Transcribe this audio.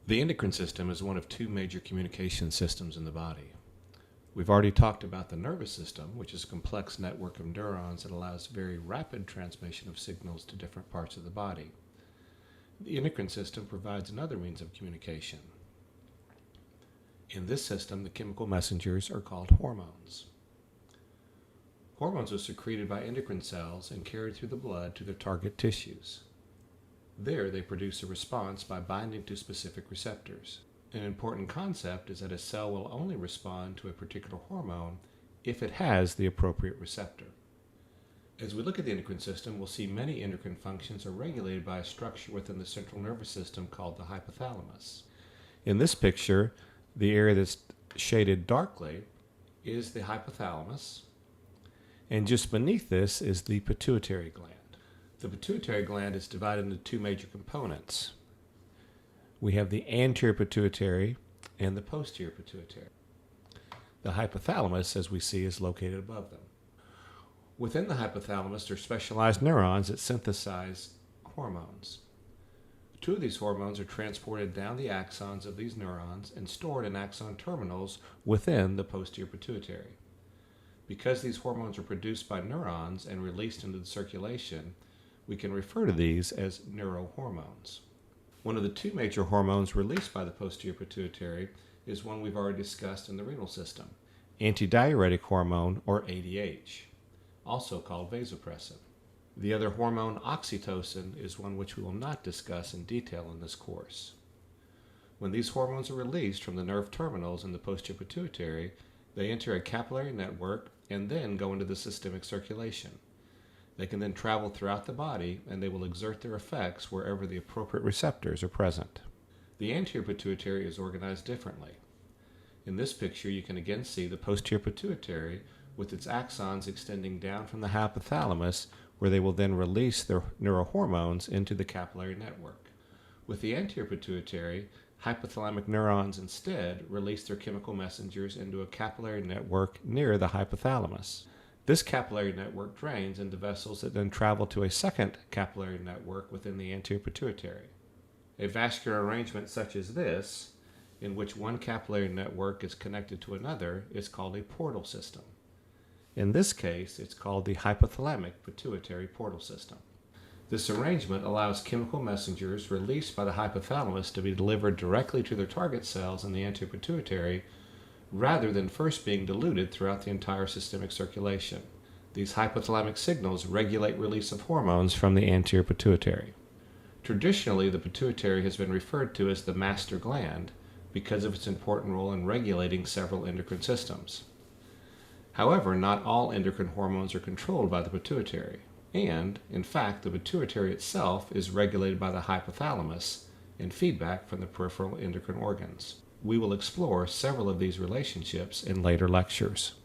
The endocrine system is one of two major communication systems in the body. We've already talked about the nervous system, which is a complex network of neurons that allows very rapid transmission of signals to different parts of the body. The endocrine system provides another means of communication. In this system, the chemical messengers are called hormones. Hormones are secreted by endocrine cells and carried through the blood to their target tissues. There, they produce a response by binding to specific receptors. An important concept is that a cell will only respond to a particular hormone if it has the appropriate receptor. As we look at the endocrine system, we'll see many endocrine functions are regulated by a structure within the central nervous system called the hypothalamus. In this picture, the area that's shaded darkly is the hypothalamus, and just beneath this is the pituitary gland. The pituitary gland is divided into two major components. We have the anterior pituitary and the posterior pituitary. The hypothalamus, as we see, is located above them. Within the hypothalamus are specialized neurons that synthesize hormones. Two of these hormones are transported down the axons of these neurons and stored in axon terminals within the posterior pituitary. Because these hormones are produced by neurons and released into the circulation, we can refer to these as neurohormones. One of the two major hormones released by the posterior pituitary is one we've already discussed in the renal system, antidiuretic hormone, or ADH, also called vasopressin. The other hormone, oxytocin, is one which we will not discuss in detail in this course. When these hormones are released from the nerve terminals in the posterior pituitary, they enter a capillary network and then go into the systemic circulation. They can then travel throughout the body, and they will exert their effects wherever the appropriate receptors are present. The anterior pituitary is organized differently. In this picture, you can again see the posterior pituitary with its axons extending down from the hypothalamus, where they will then release their neurohormones into the capillary network. With the anterior pituitary, hypothalamic neurons instead release their chemical messengers into a capillary network near the hypothalamus. This capillary network drains into vessels that then travel to a second capillary network within the anterior pituitary. A vascular arrangement such as this, in which one capillary network is connected to another, is called a portal system. In this case, it's called the hypothalamic-pituitary portal system. This arrangement allows chemical messengers released by the hypothalamus to be delivered directly to their target cells in the anterior pituitary, rather than first being diluted throughout the entire systemic circulation. These hypothalamic signals regulate release of hormones from the anterior pituitary. Traditionally, the pituitary has been referred to as the master gland because of its important role in regulating several endocrine systems. However, not all endocrine hormones are controlled by the pituitary, and, in fact, the pituitary itself is regulated by the hypothalamus and feedback from the peripheral endocrine organs. We will explore several of these relationships in later lectures.